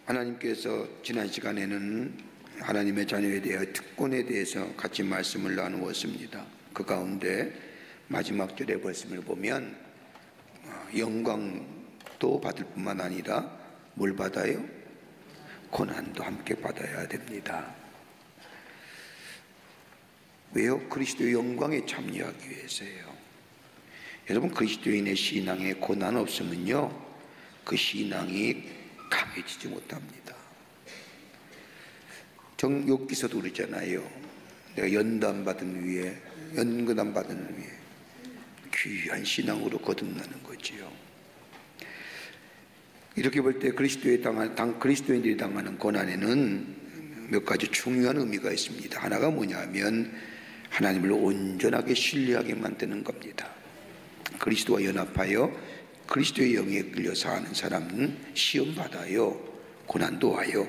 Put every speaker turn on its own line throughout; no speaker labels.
하나님께서 지난 시간에는 하나님의 자녀에 대해 특권에 대해서 같이 말씀을 나누었습니다. 그 가운데 마지막 절의 말씀을 보면 영광도 받을 뿐만 아니라 뭘 받아요? 고난도 함께 받아야 됩니다. 왜요? 그리스도의 영광에 참여하기 위해서예요. 여러분, 그리스도인의 신앙에 고난 없으면요, 그 신앙이 강해지지 못합니다. 욥기서도 그러잖아요. 내가 연단 받은 위에, 연근함 받은 위에 귀한 신앙으로 거듭나는 거지요. 이렇게 볼 때 그리스도인들이 당하는 고난에는 몇 가지 중요한 의미가 있습니다. 하나가 뭐냐면 하나님을 온전하게 신뢰하게 만드는 겁니다. 그리스도와 연합하여 그리스도의 영에 끌려 사는 사람은 시험 받아요. 고난도 와요.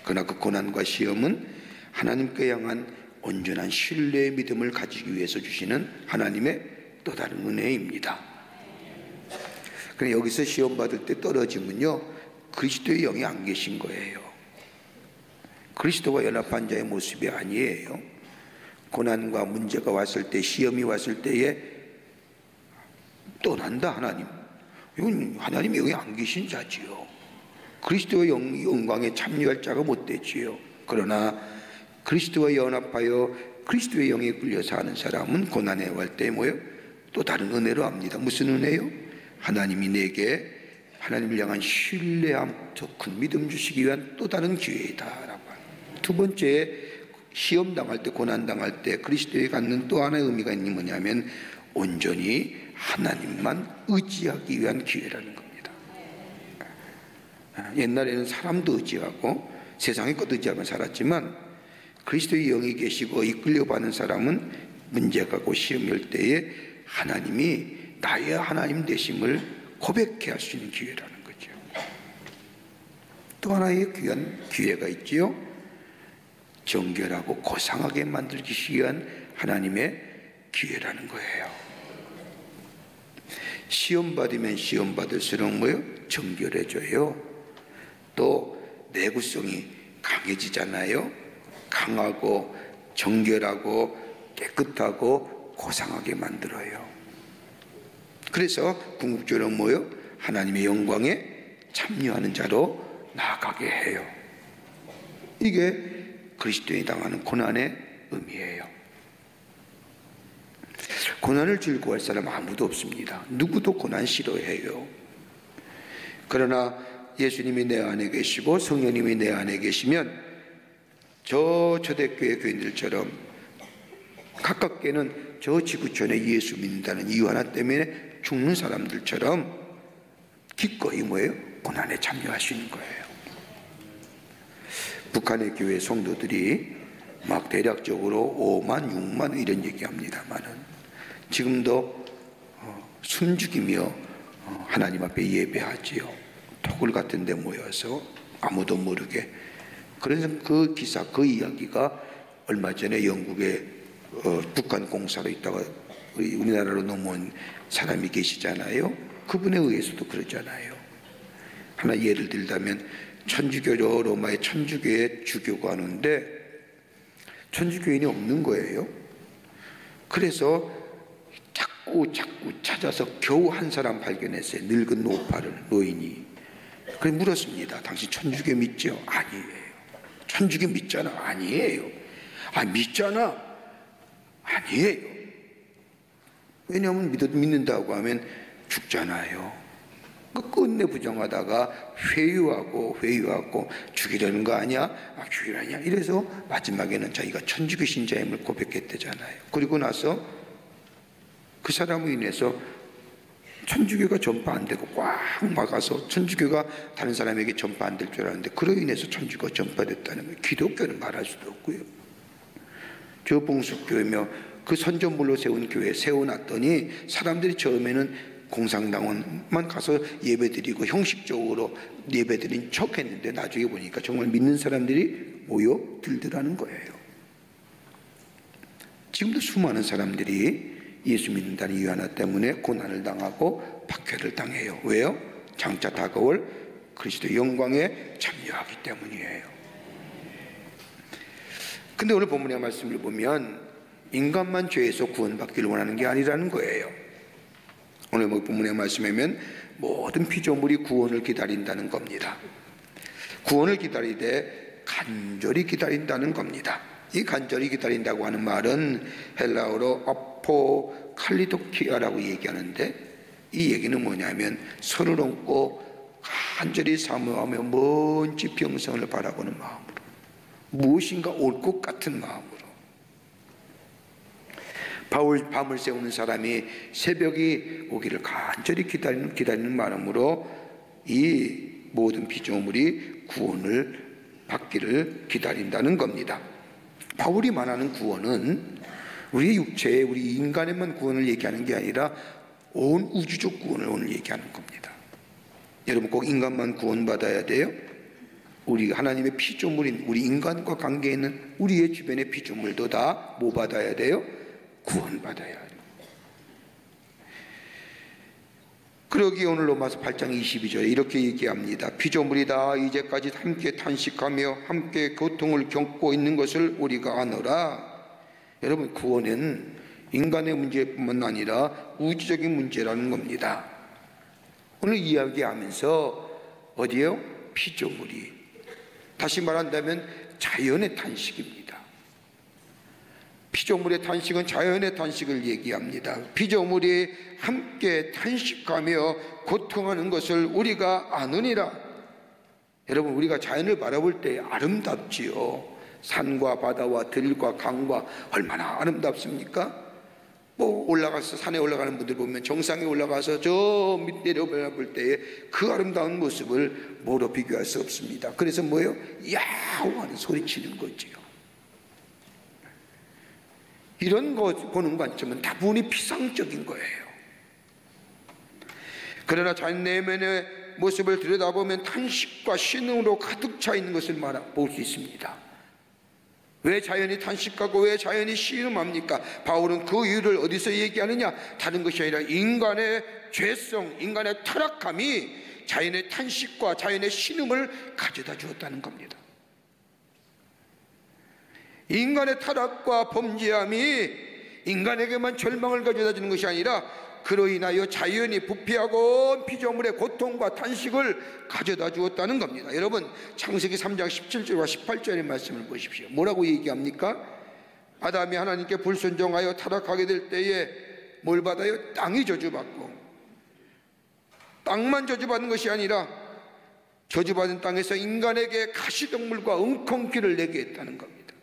그러나 그 고난과 시험은 하나님께 향한 온전한 신뢰의 믿음을 가지기 위해서 주시는 하나님의 또 다른 은혜입니다. 그런데 여기서 시험 받을 때 떨어지면요, 그리스도의 영이 안 계신 거예요. 그리스도와 연합한 자의 모습이 아니에요. 고난과 문제가 왔을 때, 시험이 왔을 때에 떠난다 하나님. 이건 하나님이 여기 안 계신 자지요. 그리스도의 영광에 참여할 자가 못 되지요. 그러나 그리스도와 연합하여 그리스도의 영에 끌려 사는 사람은 고난에 올 때 뭐예요? 또 다른 은혜로 합니다. 무슨 은혜요? 하나님이 내게 하나님을 향한 신뢰함, 더 큰 믿음 주시기 위한 또 다른 기회이다라고. 두 번째, 시험 당할 때, 고난 당할 때 그리스도에 갖는 또 하나의 의미가 있는 뭐냐면 온전히 하나님만 의지하기 위한 기회라는 겁니다. 옛날에는 사람도 의지하고 세상의 것 의지하며 살았지만 그리스도의 영이 계시고 이끌려가는 사람은 문제가 고 시험이 올 때에 하나님이 나의 하나님 되심을 고백해 할 수 있는 기회라는 거죠. 또 하나의 귀한 기회가 있지요. 정결하고 고상하게 만들기 위한 하나님의 기회라는 거예요. 시험 받으면 시험 받을수록 뭐요? 정결해져요. 또 내구성이 강해지잖아요. 강하고 정결하고 깨끗하고 고상하게 만들어요. 그래서 궁극적으로 뭐요? 하나님의 영광에 참여하는 자로 나아가게 해요. 이게 그리스도인이 당하는 고난의 의미예요. 고난을 즐거워할 사람 아무도 없습니다. 누구도 고난 싫어해요. 그러나 예수님이 내 안에 계시고 성령님이 내 안에 계시면 저 초대교회 교인들처럼, 가깝게는 저 지구촌에 예수 믿는다는 이유 하나 때문에 죽는 사람들처럼 기꺼이 뭐예요? 고난에 참여할 수 있는 거예요. 북한의 교회 성도들이 막 대략적으로 5만, 6만 이런 얘기합니다만은 지금도 숨죽이며 하나님 앞에 예배하지요. 토굴 같은 데 모여서 아무도 모르게. 그래서 그 기사, 그 이야기가 얼마 전에 영국에 북한 공사로 있다가 우리나라로 넘어온 사람이 계시잖아요. 그분에 의해서도 그러잖아요. 하나 예를 들자면 천주교, 로마의 천주교에 주교가 하는데 천주교인이 없는 거예요. 그래서 자꾸 찾아서 겨우 한 사람 발견했어요. 늙은 노인이. 그래서 물었습니다. 당신 천주교 믿죠? 아니에요. 천주교 믿잖아? 아니에요. 아, 믿잖아? 아니에요. 왜냐하면 믿는다고 하면 죽잖아요. 끝내 부정하다가 회유하고 죽이려는 거 아니야? 아, 죽이라냐? 이래서 마지막에는 자기가 천주교 신자임을 고백했대잖아요. 그리고 나서 그 사람으로 인해서 천주교가 전파 안 되고 꽉 막아서 천주교가 다른 사람에게 전파 안 될 줄 알았는데 그로 인해서 천주교가 전파됐다는 거예요. 기독교는 말할 수도 없고요. 저 봉숙교회며 그 선전물로 세운 교회 세워놨더니 사람들이 처음에는 공상당원만 가서 예배드리고 형식적으로 예배드린 척했는데 나중에 보니까 정말 믿는 사람들이 모여들더라는 거예요. 지금도 수많은 사람들이 예수 믿는다는 이유 하나 때문에 고난을 당하고 박해를 당해요. 왜요? 장차 다가올 그리스도의 영광에 참여하기 때문이에요. 근데 오늘 본문의 말씀을 보면 인간만 죄에서 구원받기를 원하는 게 아니라는 거예요. 오늘 본문의 말씀이면 모든 피조물이 구원을 기다린다는 겁니다. 구원을 기다리되 간절히 기다린다는 겁니다. 이 간절히 기다린다고 하는 말은 헬라어로 아포칼리도키아라고 얘기하는데, 이 얘기는 뭐냐면 선을 얹고 간절히 사모하며 먼 지평선을 바라보는 마음으로, 무엇인가 올 것 같은 마음으로, 밤을 새우는 사람이 새벽이 오기를 간절히 기다리는 마음으로 이 모든 피조물이 구원을 받기를 기다린다는 겁니다. 바울이 말하는 구원은 우리 육체에, 우리 인간에만 구원을 얘기하는 게 아니라 온 우주적 구원을 오늘 얘기하는 겁니다. 여러분, 꼭 인간만 구원받아야 돼요? 우리 하나님의 피조물인 우리 인간과 관계 있는 우리의 주변의 피조물도 다 뭐 받아야 돼요? 구원받아야 해요. 그러기에 오늘 로마서 8장 22절에 이렇게 얘기합니다. 피조물이 다 이제까지 함께 탄식하며 함께 고통을 겪고 있는 것을 우리가 아노라. 여러분, 구원은 인간의 문제뿐만 아니라 우주적인 문제라는 겁니다. 오늘 이야기하면서 어디요? 피조물이, 다시 말한다면 자연의 탄식입니다. 피조물의 탄식은 자연의 탄식을 얘기합니다. 피조물이 함께 탄식하며 고통하는 것을 우리가 아느니라. 여러분, 우리가 자연을 바라볼 때 아름답지요. 산과 바다와 들과 강과 얼마나 아름답습니까? 올라가서 산에 올라가는 분들 보면 정상에 올라가서 저 밑 내려볼 때의 그 아름다운 모습을 뭐로 비교할 수 없습니다. 그래서 뭐예요? 야우 하는 소리치는 거지요. 이런 거 보는 관점은 다분히 피상적인 거예요. 그러나 자연 내면의 모습을 들여다보면 탄식과 신음으로 가득 차 있는 것을 볼 수 있습니다. 왜 자연이 탄식하고 왜 자연이 신음합니까? 바울은 그 이유를 어디서 얘기하느냐? 다른 것이 아니라 인간의 죄성, 인간의 타락함이 자연의 탄식과 자연의 신음을 가져다 주었다는 겁니다. 인간의 타락과 범죄함이 인간에게만 절망을 가져다 주는 것이 아니라 그로 인하여 자연이 부패하고 피조물의 고통과 탄식을 가져다 주었다는 겁니다. 여러분, 창세기 3장 17절과 18절의 말씀을 보십시오. 뭐라고 얘기합니까? 아담이 하나님께 불순종하여 타락하게 될 때에 뭘 받아요? 땅이 저주받고, 땅만 저주받는 것이 아니라 저주받은 땅에서 인간에게 가시동물과 응콩기를 내게 했다는 겁니다.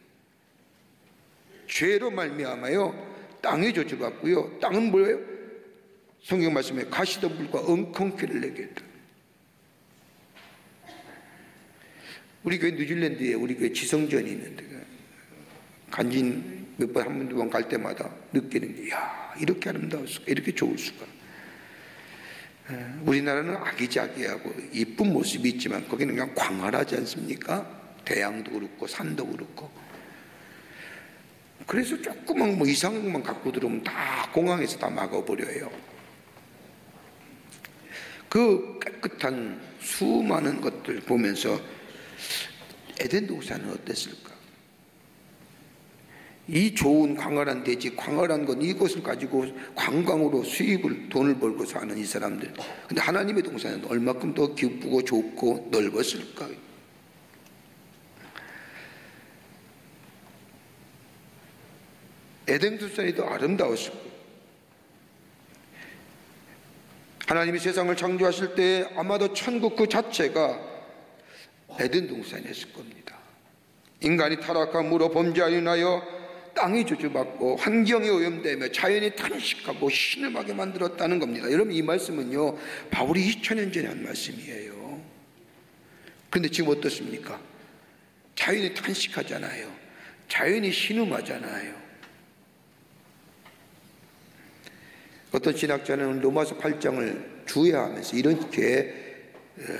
죄로 말미암아요 땅이 저주받고요, 땅은 뭐예요? 성경 말씀에 가시덤불과 엉겅퀴를 내게 했다. 우리 교회 뉴질랜드에 우리 교회 지성전이 있는데 간진 몇 번 한 번 두 번 갈 때마다 느끼는 게, 야, 이렇게 아름다울 수가, 이렇게 좋을 수가. 우리나라는 아기자기하고 이쁜 모습이 있지만 거기는 그냥 광활하지 않습니까? 대양도 그렇고 산도 그렇고. 그래서 조그만 이상한 것만 갖고 들어오면 다 공항에서 다 막아버려요. 그 깨끗한 수많은 것들 보면서 에덴 동산은 어땠을까? 이 좋은 광활한 대지, 광활한 건 이것을 가지고 관광으로 수입을, 돈을 벌고 사는 이 사람들. 근데 하나님의 동산은 얼마큼 더 기쁘고 좋고 넓었을까? 에덴 동산이 더 아름다웠을 거예요. 하나님이 세상을 창조하실 때 아마도 천국 그 자체가 에덴 동산이었을 겁니다. 인간이 타락함으로 범죄하여 인하여 땅이 저주받고 환경이 오염되며 자연이 탄식하고 신음하게 만들었다는 겁니다. 여러분, 이 말씀은요 바울이 2000년 전에 한 말씀이에요. 그런데 지금 어떻습니까? 자연이 탄식하잖아요. 자연이 신음하잖아요. 어떤 신학자는 로마서 8장을 주의하면서 이렇게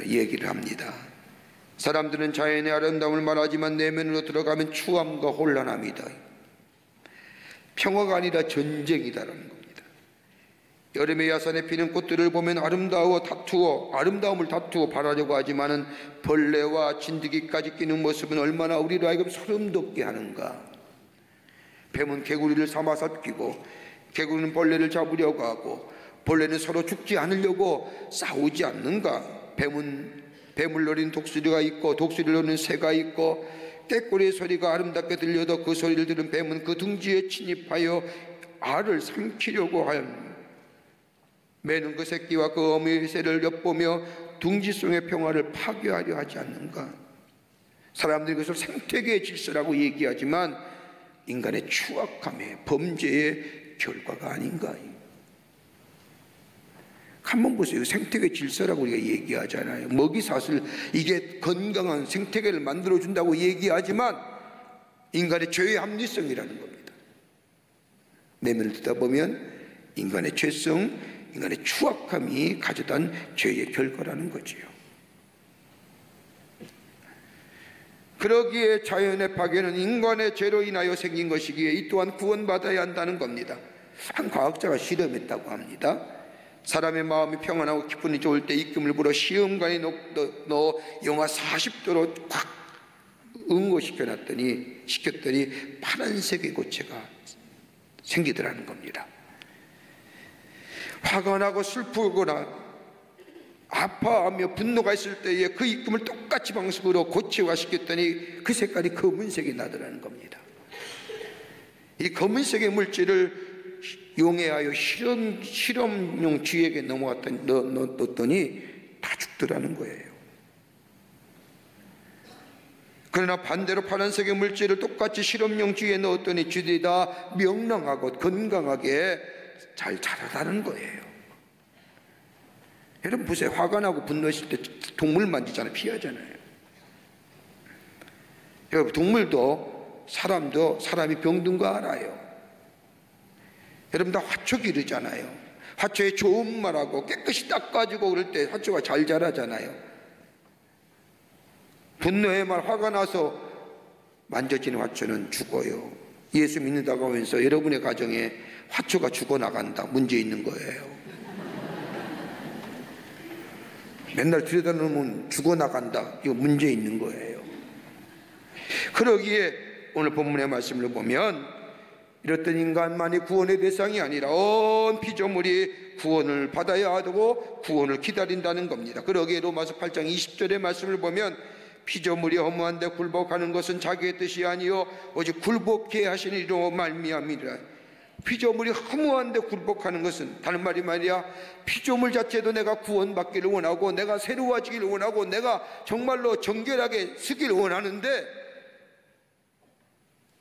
얘기를 합니다. 사람들은 자연의 아름다움을 말하지만 내면으로 들어가면 추함과 혼란함이다. 평화가 아니라 전쟁이다라는 겁니다. 여름에 야산에 피는 꽃들을 보면 아름다움을 다투어 바라려고 하지만은 벌레와 진드기까지 끼는 모습은 얼마나 우리로 하여금 소름 돋게 하는가. 뱀은 개구리를 삼아서 끼고, 개구리는 벌레를 잡으려고 하고, 벌레는 서로 죽지 않으려고 싸우지 않는가. 뱀을 노리는 독수리가 있고, 독수리를 노리는 새가 있고, 꾀꼬리의 소리가 아름답게 들려도 그 소리를 들은 뱀은 그 둥지에 침입하여 알을 삼키려고 하였느니라. 매는 그 새끼와 그 어미의 새를 엿보며 둥지송의 평화를 파괴하려 하지 않는가. 사람들이 그것을 생태계의 질서라고 얘기하지만 인간의 추악함의 범죄의 결과가 아닌가. 한번 보세요. 생태계 질서라고 우리가 얘기하잖아요. 먹이사슬, 이게 건강한 생태계를 만들어준다고 얘기하지만 인간의 죄의 합리성이라는 겁니다. 내면을 듣다 보면 인간의 죄성, 인간의 추악함이 가져다 죄의 결과라는 거지요. 그러기에 자연의 파괴는 인간의 죄로 인하여 생긴 것이기에 이 또한 구원받아야 한다는 겁니다. 한 과학자가 실험했다고 합니다. 사람의 마음이 평안하고 기분이 좋을 때 입금을 불어 시험관에 넣어 영하 40도로 콱 시켰더니 파란색의 고체가 생기더라는 겁니다. 화가 나고 슬프거나 아파하며 분노가 있을 때에 그 입금을 똑같이 방식으로 고체화시켰더니 그 색깔이 검은색이 나더라는 겁니다. 이 검은색의 물질을 용해하여 실험용 쥐에게 넣었더니 다 죽더라는 거예요. 그러나 반대로 파란색의 물질을 똑같이 실험용 쥐에 넣었더니 쥐들이 다 명랑하고 건강하게 잘 자라다는 거예요. 여러분 보세요. 화가 나고 분노했을 때 동물 만지잖아요. 피하잖아요. 여러분 동물도 사람이 병든 거 알아요. 여러분 다 화초 기르잖아요. 화초에 좋은 말하고 깨끗이 닦아주고 그럴 때 화초가 잘 자라잖아요. 분노의 말, 화가 나서 만져지는 화초는 죽어요. 예수 믿는다고 하면서 여러분의 가정에 화초가 죽어나간다, 문제 있는 거예요. 맨날 들여다놓으면 죽어나간다, 이거 문제 있는 거예요. 그러기에 오늘 본문의 말씀을 보면 이렇던 인간만이 구원의 대상이 아니라 온 피조물이 구원을 받아야 하고 구원을 기다린다는 겁니다. 그러기에 로마서 8장 20절의 말씀을 보면 피조물이 허무한데 굴복하는 것은 자기의 뜻이 아니요 오직 굴복해 하시는 이로 말미암이라. 피조물이 허무한데 굴복하는 것은 다른 말이 말이야, 피조물 자체도 내가 구원받기를 원하고 내가 새로워지기를 원하고 내가 정말로 정결하게 쓰기를 원하는데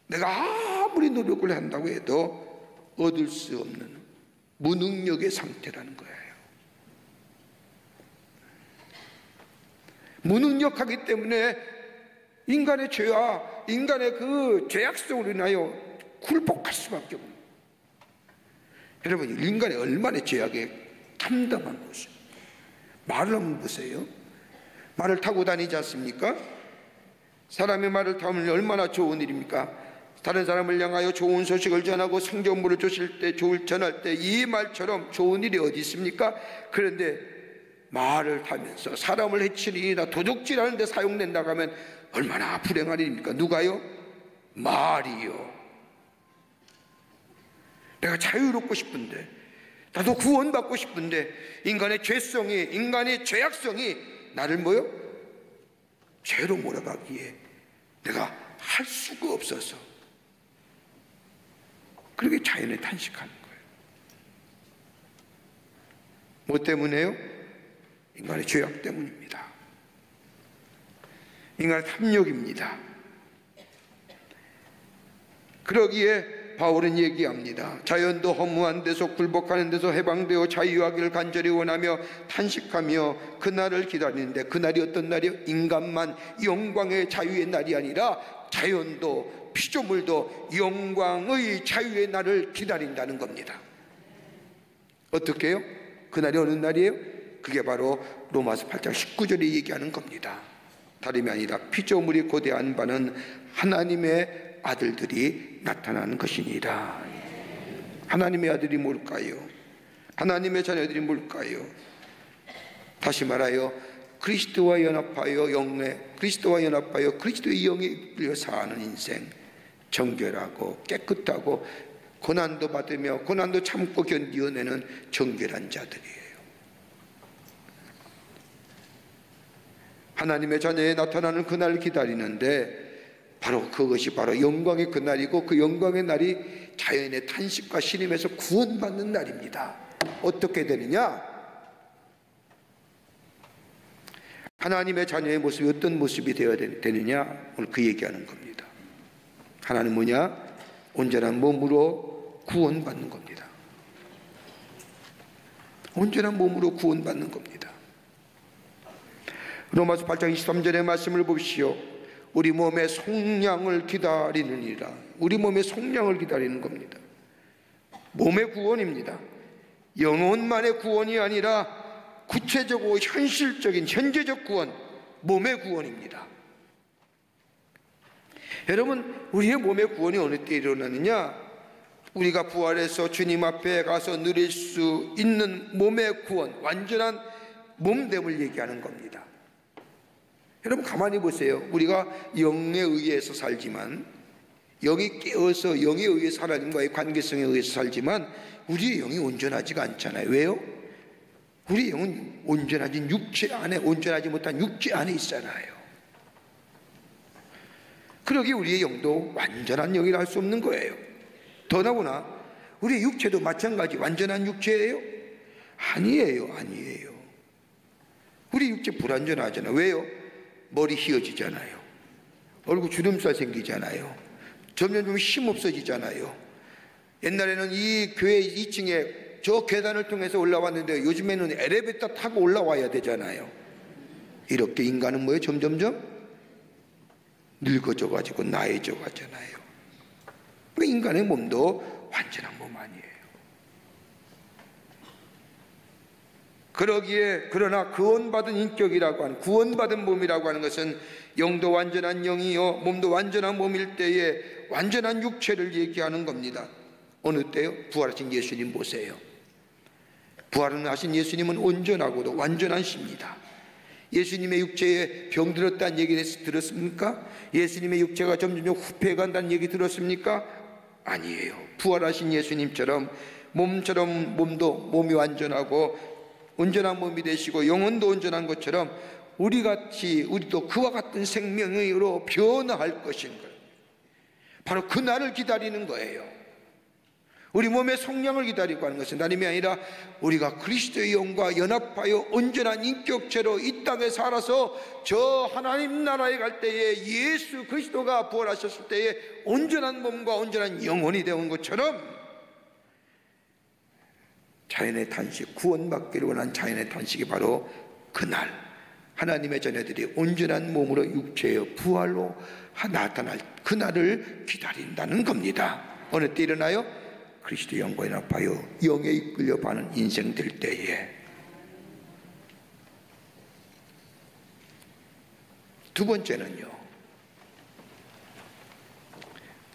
내가 아무리 노력을 한다고 해도 얻을 수 없는 무능력의 상태라는 거예요. 무능력하기 때문에 인간의 죄와 인간의 그 죄악성으로 인하여 굴복할 수밖에 없는. 여러분 인간이 얼마나 죄악에 참담한 것이에요. 말을 한번 보세요. 말을 타고 다니지 않습니까? 사람이 말을 타면 얼마나 좋은 일입니까? 다른 사람을 향하여 좋은 소식을 전하고 성경물을 전할 때 이 말처럼 좋은 일이 어디 있습니까? 그런데 말을 타면서 사람을 해치는 일이나 도둑질하는 데 사용된다고 하면 얼마나 불행한 일입니까? 누가요? 말이요. 내가 자유롭고 싶은데, 나도 구원받고 싶은데 인간의 죄성이, 인간의 죄악성이 나를 뭐요? 죄로 몰아가기에 내가 할 수가 없어서 그렇게 자연에 탄식하는 거예요. 뭐 때문에요? 인간의 죄악 때문입니다. 인간의 탐욕입니다. 그러기에 바울은 얘기합니다. 자연도 허무한 데서 굴복하는 데서 해방되어 자유하기를 간절히 원하며 탄식하며 그날을 기다리는데, 그날이 어떤 날이요? 인간만 영광의 자유의 날이 아니라 자연도 피조물도 영광의 자유의 날을 기다린다는 겁니다. 어떻게 해요? 그날이 어느 날이에요? 그게 바로 로마서 8장 19절에 얘기하는 겁니다. 다름이 아니라 피조물이 고대한 바는 하나님의 아들들이 나타나는 것이니라. 하나님의 아들이 뭘까요? 하나님의 자녀들이 뭘까요? 다시 말하여 그리스도와 연합하여 그리스도와 연합하여 그리스도의 영에 이끌려 사는 인생, 정결하고 깨끗하고 고난도 받으며 고난도 참고 견디어내는 정결한 자들이에요. 하나님의 자녀에 나타나는 그날을 기다리는데 바로 그것이 바로 영광의 그날이고, 그 영광의 날이 자연의 탄식과 신임에서 구원받는 날입니다. 어떻게 되느냐? 하나님의 자녀의 모습이 어떤 모습이 되어야 되느냐? 오늘 그 얘기하는 겁니다. 하나는 뭐냐? 온전한 몸으로 구원받는 겁니다. 온전한 몸으로 구원받는 겁니다. 로마서 8장 23절의 말씀을 보십시오. 우리 몸의 속량을 기다리느니라. 우리 몸의 속량을 기다리는 겁니다. 몸의 구원입니다. 영혼만의 구원이 아니라 구체적이고 현실적인 현재적 구원, 몸의 구원입니다. 여러분, 우리의 몸의 구원이 어느 때 일어나느냐? 우리가 부활해서 주님 앞에 가서 누릴 수 있는 몸의 구원, 완전한 몸됨을 얘기하는 겁니다. 여러분 가만히 보세요. 우리가 영에 의해서 살지만, 영이 깨어서 영에 의해서 하나님과의 관계성에 의해서 살지만 우리의 영이 온전하지가 않잖아요. 왜요? 우리 영은 온전하진 육체 안에, 온전하지 못한 육체 안에 있잖아요. 그러기에 우리의 영도 완전한 영이라 할 수 없는 거예요. 더나구나 우리의 육체도 마찬가지 완전한 육체예요? 아니에요. 아니에요. 우리 육체 불완전하잖아요. 왜요? 머리 휘어지잖아요. 얼굴 주름살 생기잖아요. 점점 힘 없어지잖아요. 옛날에는 이 교회 2층에 저 계단을 통해서 올라왔는데 요즘에는 엘리베이터 타고 올라와야 되잖아요. 이렇게 인간은 뭐예요? 점점점 늙어져 가지고 나이져 가잖아요. 인간의 몸도 완전한 몸 아니에요. 그러나 구원받은 인격이라고 하는, 구원받은 몸이라고 하는 것은 영도 완전한 영이요 몸도 완전한 몸일 때에 완전한 육체를 얘기하는 겁니다. 어느 때요? 부활하신 예수님 보세요. 부활하신 예수님은 온전하고도 완전한 신입니다. 예수님의 육체에 병들었다는 얘기 들었습니까? 예수님의 육체가 점점 후패해간다는 얘기 들었습니까? 아니에요. 부활하신 예수님처럼 몸이 완전하고 온전한 몸이 되시고 영혼도 온전한 것처럼 우리도 그와 같은 생명으로 변화할 것인 거예요. 바로 그 날을 기다리는 거예요. 우리 몸의 속량을 기다리고 하는 것은 다름이 아니라 우리가 그리스도의 영과 연합하여 온전한 인격체로 이 땅에 살아서 저 하나님 나라에 갈 때에 예수 그리스도가 부활하셨을 때에 온전한 몸과 온전한 영혼이 되는 것처럼 자연의 탄식, 구원받기를 원한 자연의 탄식이 바로 그날 하나님의 자녀들이 온전한 몸으로 육체의 부활로 나타날 그날을 기다린다는 겁니다. 어느 때 일어나요? 그리스도의 영과 연합하여 영에 이끌려 가는 인생 될 때에. 두 번째는요,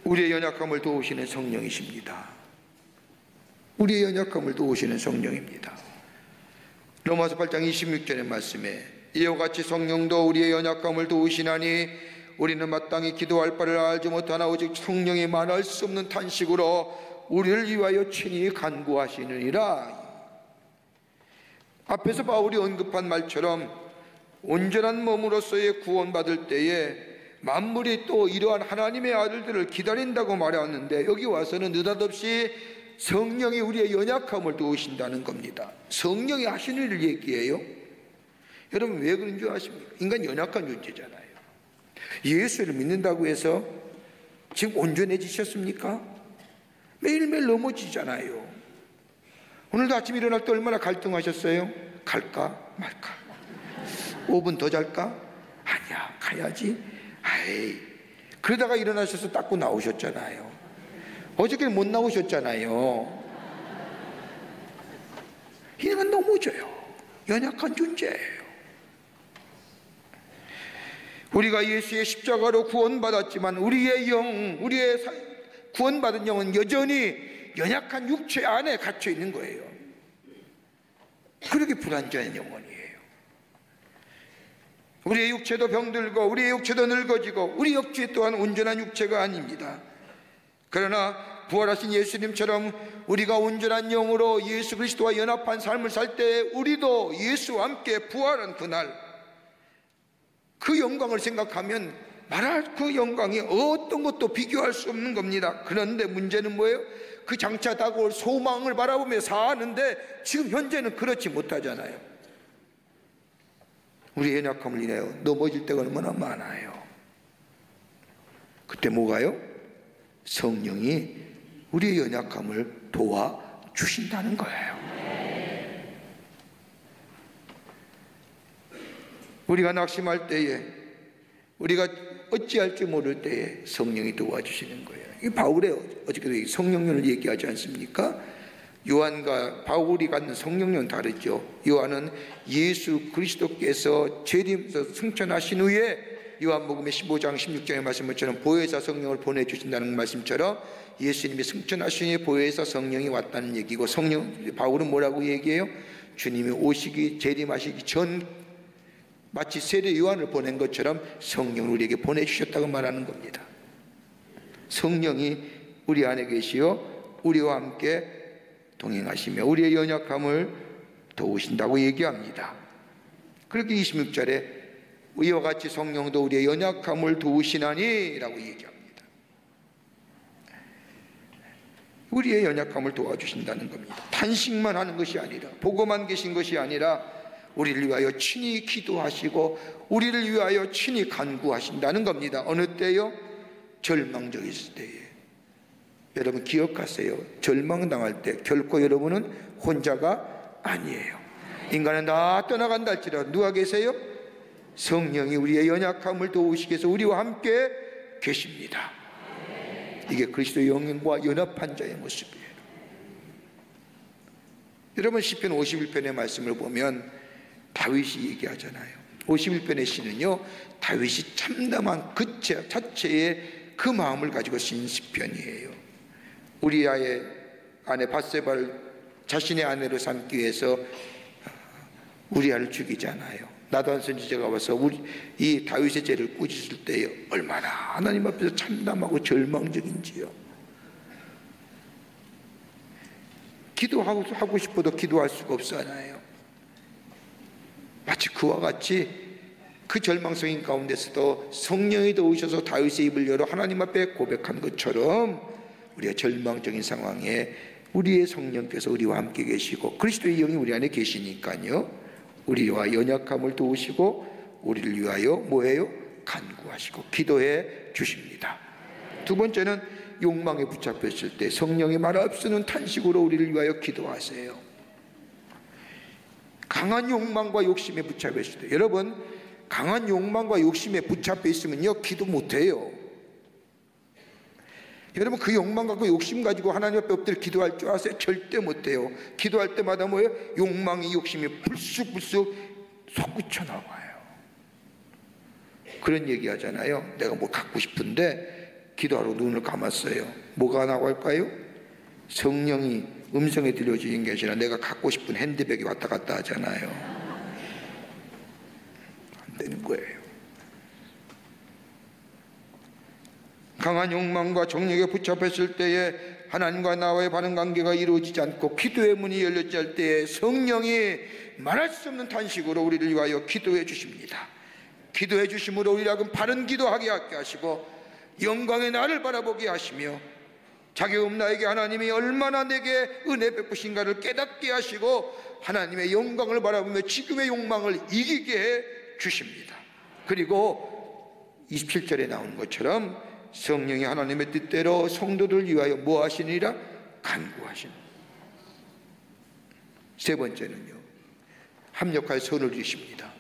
우리의 연약함을 도우시는 성령이십니다. 우리의 연약함을 도우시는 성령입니다. 로마서 8장 26절의 말씀에 이와 같이 성령도 우리의 연약함을 도우시나니 우리는 마땅히 기도할 바를 알지 못하나 오직 성령이 말할 수 없는 탄식으로 우리를 위하여 친히 간구하시느니라. 앞에서 바울이 언급한 말처럼 온전한 몸으로서의 구원받을 때에 만물이 또 이러한 하나님의 아들들을 기다린다고 말하는데 여기 와서는 느닷없이 성령이 우리의 연약함을 도우신다는 겁니다. 성령이 하시는 일을 얘기해요. 여러분 왜 그런 줄 아십니까? 인간 연약한 존재잖아요. 예수를 믿는다고 해서 지금 온전해지셨습니까? 매일매일 넘어지잖아요. 오늘도 아침 일어날 때 얼마나 갈등하셨어요? 갈까 말까? 5분 더 잘까? 아니야 가야지. 아이, 그러다가 일어나셔서 닦고 나오셨잖아요. 어저께는 못 나오셨잖아요. 이는 넘어져요. 연약한 존재예요. 우리가 예수의 십자가로 구원받았지만 우리의 구원받은 영은 여전히 연약한 육체 안에 갇혀 있는 거예요. 그렇게 불완전한 영혼이에요. 우리의 육체도 병들고 우리의 육체도 늙어지고 우리 육체 또한 온전한 육체가 아닙니다. 그러나 부활하신 예수님처럼 우리가 온전한 영으로 예수 그리스도와 연합한 삶을 살 때 우리도 예수와 함께 부활한 그날 그 영광을 생각하면 말할 그 영광이 어떤 것도 비교할 수 없는 겁니다. 그런데 문제는 뭐예요? 그 장차 다가올 소망을 바라보며 사는데 지금 현재는 그렇지 못하잖아요. 우리의 연약함을 인하여 넘어질 때가 얼마나 많아요. 그때 뭐가요? 성령이 우리의 연약함을 도와주신다는 거예요. 우리가 낙심할 때에, 우리가 어찌할지 모를 때에 성령이 도와주시는 거예요. 이 바울의 어저께도 성령론을 얘기하지 않습니까? 요한과 바울이 갖는 성령론은 다르죠. 요한은 예수 그리스도께서 재림에서 승천하신 후에 요한복음의 15장 16절의 말씀처럼 보혜사 성령을 보내주신다는 말씀처럼 예수님이 승천하신 후에 보혜사 성령이 왔다는 얘기고, 바울은 뭐라고 얘기해요? 주님이 오시기 재림하시기 전 마치 세례 요한을 보낸 것처럼 성령을 우리에게 보내주셨다고 말하는 겁니다. 성령이 우리 안에 계시어 우리와 함께 동행하시며 우리의 연약함을 도우신다고 얘기합니다. 그렇게 26절에 이와 같이 성령도 우리의 연약함을 도우시나니 라고 얘기합니다. 우리의 연약함을 도와주신다는 겁니다. 탄식만 하는 것이 아니라, 보고만 계신 것이 아니라 우리를 위하여 친히 기도하시고 우리를 위하여 친히 간구하신다는 겁니다. 어느 때요? 절망적일 때에. 여러분 기억하세요. 절망당할 때 결코 여러분은 혼자가 아니에요. 인간은 다 떠나간다 할지라도 누가 계세요? 성령이 우리의 연약함을 도우시기 위해서 우리와 함께 계십니다. 이게 그리스도의 영광과 연합한 자의 모습이에요. 여러분 시편 51편의 말씀을 보면 다윗이 얘기하잖아요. 51편의 시는요, 다윗이 참담한 그 자체의 그 마음을 가지고 쓴 시편이에요. 우리아의 아내 밧세바를 자신의 아내로 삼기 위해서 우리아를 죽이잖아요. 나단 선지자가 와서 이 다윗의 죄를 꾸짖을 때에 얼마나 하나님 앞에서 참담하고 절망적인지요. 기도하고 싶어도 기도할 수가 없잖아요. 마치 그와 같이 그 절망성인 가운데서도 성령이 도우셔서 다윗의 입을 열어 하나님 앞에 고백한 것처럼 우리가 절망적인 상황에 우리의 성령께서 우리와 함께 계시고 그리스도의 영이 우리 안에 계시니까요, 우리와 연약함을 도우시고 우리를 위하여 뭐예요? 간구하시고 기도해 주십니다. 두 번째는 욕망에 붙잡혔을 때 성령이 말없이는 탄식으로 우리를 위하여 기도하세요. 강한 욕망과 욕심에 붙잡혀 있을 때, 여러분 강한 욕망과 욕심에 붙잡혀 있으면요 기도 못해요. 여러분 그 욕망 갖고 욕심 가지고 하나님 앞에 엎드려 기도할 줄 아세요? 절대 못해요. 기도할 때마다 뭐예요? 욕망이 욕심이 불쑥불쑥 솟구쳐 나와요. 그런 얘기 하잖아요. 내가 뭐 갖고 싶은데 기도하러 눈을 감았어요. 뭐가 나올까요? 성령이 음성에 들려주는 게 아니라 내가 갖고 싶은 핸드백이 왔다 갔다 하잖아요. 안 되는 거예요. 강한 욕망과 정욕에 붙잡혔을 때에 하나님과 나와의 바른 관계가 이루어지지 않고 기도의 문이 열렸지 할 때에 성령이 말할 수 없는 탄식으로 우리를 위하여 기도해 주십니다. 기도해 주심으로 우리를 바른 기도하게 하시고 영광의 나를 바라보게 하시며 자기 나에게 하나님이 얼마나 내게 은혜 베푸신가를 깨닫게 하시고 하나님의 영광을 바라보며 지금의 욕망을 이기게 해 주십니다. 그리고 27절에 나온 것처럼 성령이 하나님의 뜻대로 성도들 위하여 뭐 하시니라? 간구하시는. 세 번째는요, 합력할 손을 주십니다.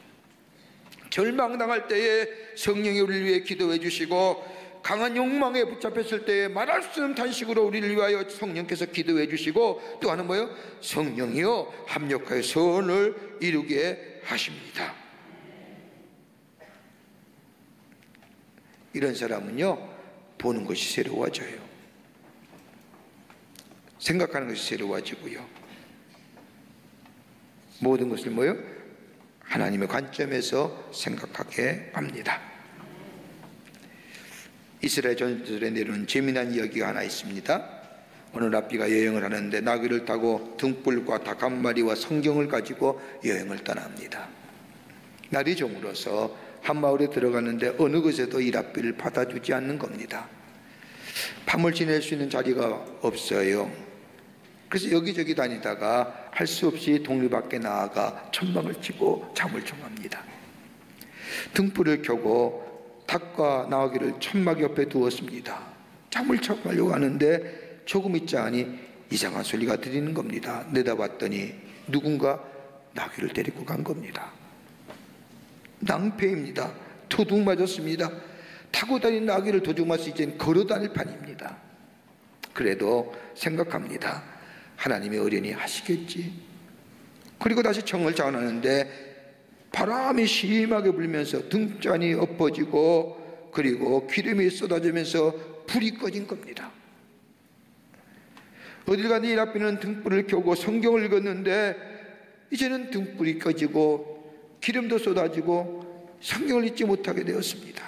절망당할 때에 성령이 우리를 위해 기도해 주시고 강한 욕망에 붙잡혔을 때에 말할 수 없는 탄식으로 우리를 위하여 성령께서 기도해 주시고 또 하는 뭐예요? 성령이요 합력하여 선을 이루게 하십니다. 이런 사람은요 보는 것이 새로워져요. 생각하는 것이 새로워지고요, 모든 것을 뭐요? 하나님의 관점에서 생각하게 합니다. 이스라엘 전설에 내려오는 재미난 이야기가 하나 있습니다. 어느 랍비가 여행을 하는데 나귀를 타고 등불과 닭 한 마리와 성경을 가지고 여행을 떠납니다. 날이 저물어서 한 마을에 들어가는데 어느 곳에도 이 랍비를 받아주지 않는 겁니다. 밤을 지낼 수 있는 자리가 없어요. 그래서 여기저기 다니다가 할 수 없이 동네 밖에 나아가 천막을 치고 잠을 청합니다. 등불을 켜고 닭과 나귀를 천막 옆에 두었습니다. 잠을 청하려고 하는데 조금 있지 않이 이상한 소리가 들리는 겁니다. 내다봤더니 누군가 나귀를 데리고 간 겁니다. 낭패입니다. 도둑 맞았습니다. 타고 다닌 나귀를 도둑 맞아서 이젠 걸어 다닐 판입니다. 그래도 생각합니다. 하나님의 어련히 하시겠지. 그리고 다시 청을 자원하는데 바람이 심하게 불면서 등잔이 엎어지고 그리고 기름이 쏟아지면서 불이 꺼진 겁니다. 어딜 가니 이 랍비는 등불을 켜고 성경을 읽었는데 이제는 등불이 꺼지고 기름도 쏟아지고 성경을 읽지 못하게 되었습니다.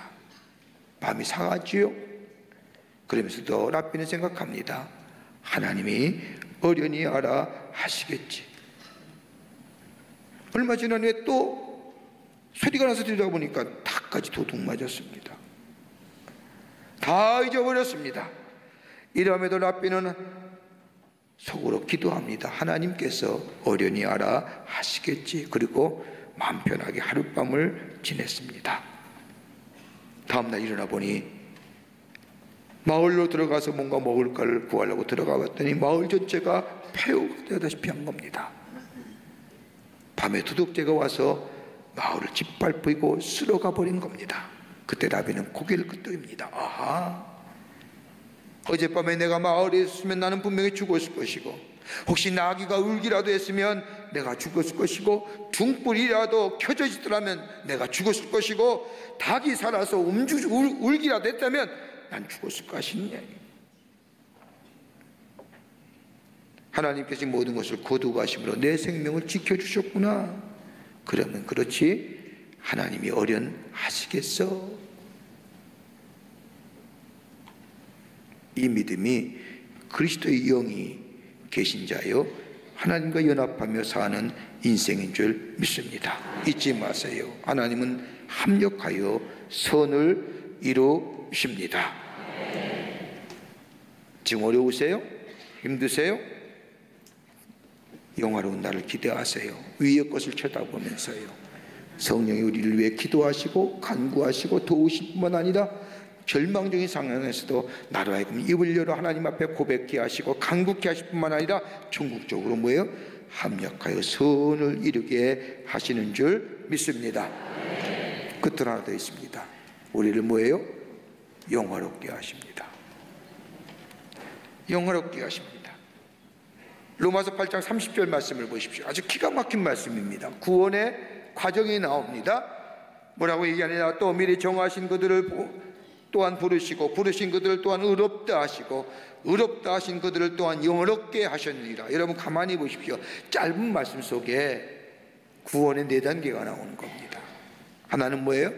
마음이 상하지요. 그러면서도 랍비는 생각합니다. 하나님이 어련히 알아 하시겠지. 얼마 지난 후에 또 소리가 나서 들여다보니까 닭까지 도둑 맞았습니다. 다 잊어버렸습니다. 이러함에도 랍비는 속으로 기도합니다. 하나님께서 어련히 알아 하시겠지. 그리고 마음 편하게 하룻밤을 지냈습니다. 다음날 일어나 보니 마을로 들어가서 뭔가 먹을 걸 구하려고 들어가 봤더니 마을 전체가 폐허가 되다시피 한 겁니다. 밤에 도둑새가 와서 마을을 짓밟고 쓸어가 버린 겁니다. 그때 랍비는 고개를 끄덕입니다. 아하, 어젯밤에 내가 마을에 있으면 나는 분명히 죽었을 것이고 혹시 나귀가 울기라도 했으면 내가 죽었을 것이고 등불이라도 켜져 있더라면 내가 죽었을 것이고 닭이 살아서 울기라도 했다면 난 죽었을 것이냐. 하나님께서 모든 것을 거두가심으로 내 생명을 지켜주셨구나. 그러면 그렇지 하나님이 어련하시겠어? 이 믿음이 그리스도의 영이 계신 자요 하나님과 연합하며 사는 인생인 줄 믿습니다. 잊지 마세요. 하나님은 합력하여 선을 이루십니다. 지금 어려우세요? 힘드세요? 영화로운 날을 기대하세요. 위의 것을 쳐다보면서요. 성령이 우리를 위해 기도하시고 간구하시고 도우실 뿐만 아니라 절망적인 상황에서도 나로 하여금 입을 열어 하나님 앞에 고백케 하시고 간구케 하실 뿐만 아니라 전국적으로 뭐예요? 합력하여 선을 이루게 하시는 줄 믿습니다. 끝으로 하나 더 있습니다. 우리를 뭐예요? 영화롭게 하십니다. 영화롭게 하십니다. 로마서 8장 30절 말씀을 보십시오. 아주 기가 막힌 말씀입니다. 구원의 과정이 나옵니다. 뭐라고 얘기하느냐? 또 미리 정하신 그들을 또한 부르시고 부르신 그들을 또한 의롭다 하시고 의롭다 하신 그들을 또한 영화롭게 하셨느니라. 여러분 가만히 보십시오. 짧은 말씀 속에 구원의 4단계가 나오는 겁니다. 하나는 뭐예요?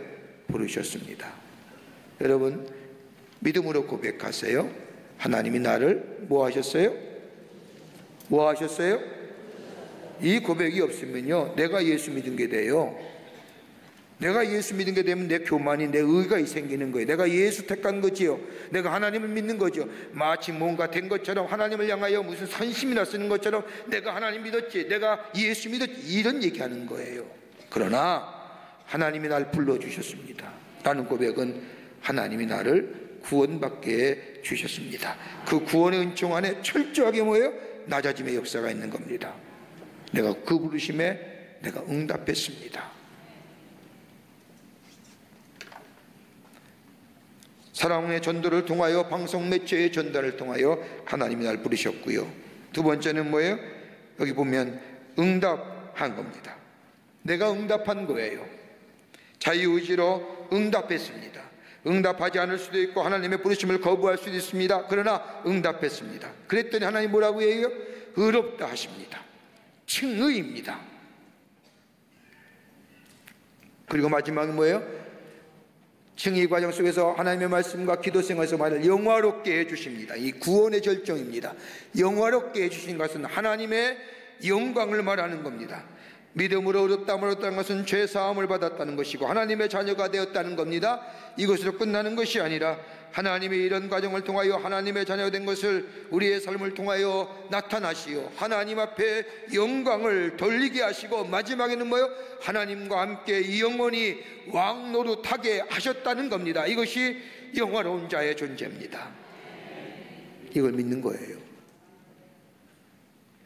부르셨습니다. 여러분 믿음으로 고백하세요. 하나님이 나를 뭐 하셨어요? 뭐 하셨어요? 이 고백이 없으면요 내가 예수 믿은 게 돼요. 내가 예수 믿은 게 되면 내 교만이 내 의가 생기는 거예요. 내가 예수 택한 거지요. 내가 하나님을 믿는 거죠. 마치 뭔가 된 것처럼 하나님을 향하여 무슨 선심이나 쓰는 것처럼 내가 하나님 믿었지, 내가 예수 믿었지, 이런 얘기하는 거예요. 그러나 하나님이 날 불러주셨습니다 라는 고백은 하나님이 나를 구원받게 주셨습니다. 그 구원의 은총 안에 철저하게 뭐예요? 낮아짐의 역사가 있는 겁니다. 내가 그 부르심에 내가 응답했습니다. 사랑의 전도를 통하여 방송 매체의 전달을 통하여 하나님이 날 부르셨고요. 두 번째는 뭐예요? 여기 보면 응답한 겁니다. 내가 응답한 거예요. 자유의지로 응답했습니다. 응답하지 않을 수도 있고 하나님의 부르심을 거부할 수도 있습니다. 그러나 응답했습니다. 그랬더니 하나님 뭐라고 해요? 의롭다 하십니다. 칭의입니다. 그리고 마지막은 뭐예요? 칭의 과정 속에서 하나님의 말씀과 기도 생활에서 말을 영화롭게 해주십니다. 이 구원의 절정입니다. 영화롭게 해주신 것은 하나님의 영광을 말하는 겁니다. 믿음으로 얻었다는 것은 죄 사함을 받았다는 것이고 하나님의 자녀가 되었다는 겁니다. 이것으로 끝나는 것이 아니라 하나님의 이런 과정을 통하여 하나님의 자녀가 된 것을 우리의 삶을 통하여 나타나시오 하나님 앞에 영광을 돌리게 하시고 마지막에는 뭐요? 하나님과 함께 영원히 왕 노릇하게 하셨다는 겁니다. 이것이 영화로운 자의 존재입니다. 이걸 믿는 거예요.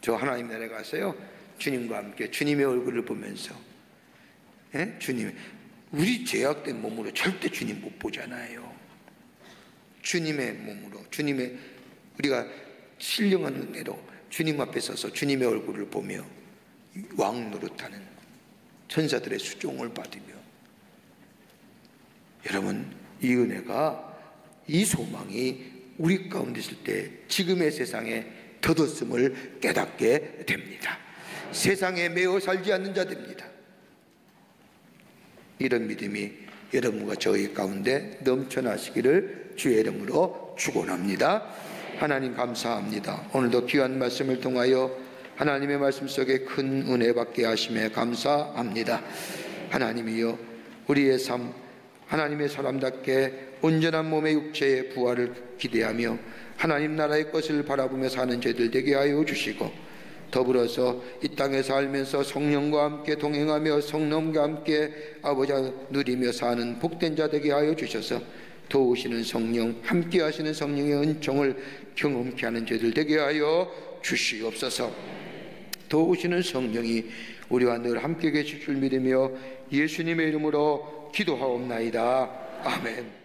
저 하나님 나라에 가서요, 주님과 함께 주님의 얼굴을 보면서, 주님, 우리 죄악된 몸으로 절대 주님 못 보잖아요. 주님의 몸으로, 주님의, 우리가 신령한 은혜로 주님 앞에 서서 주님의 얼굴을 보며 왕 노릇하는 천사들의 수종을 받으며, 여러분, 이 은혜가, 이 소망이 우리 가운데 있을 때 지금의 세상에 덧없음을 깨닫게 됩니다. 세상에 매어 살지 않는 자들입니다. 이런 믿음이 여러분과 저희 가운데 넘쳐나시기를 주의 이름으로 축원합니다. 하나님 감사합니다. 오늘도 귀한 말씀을 통하여 하나님의 말씀 속에 큰 은혜 받게 하심에 감사합니다. 하나님이여, 우리의 삶, 하나님의 사람답게 온전한 몸의 육체의 부활을 기대하며 하나님 나라의 것을 바라보며 사는 저희들 되게 하여 주시고, 더불어서 이 땅에 살면서 성령과 함께 동행하며 성령과 함께 아버지 누리며 사는 복된 자 되게 하여 주셔서 도우시는 성령, 함께 하시는 성령의 은총을 경험케 하는 저희들 되게 하여 주시옵소서. 도우시는 성령이 우리와 늘 함께 계실 줄 믿으며 예수님의 이름으로 기도하옵나이다. 아멘.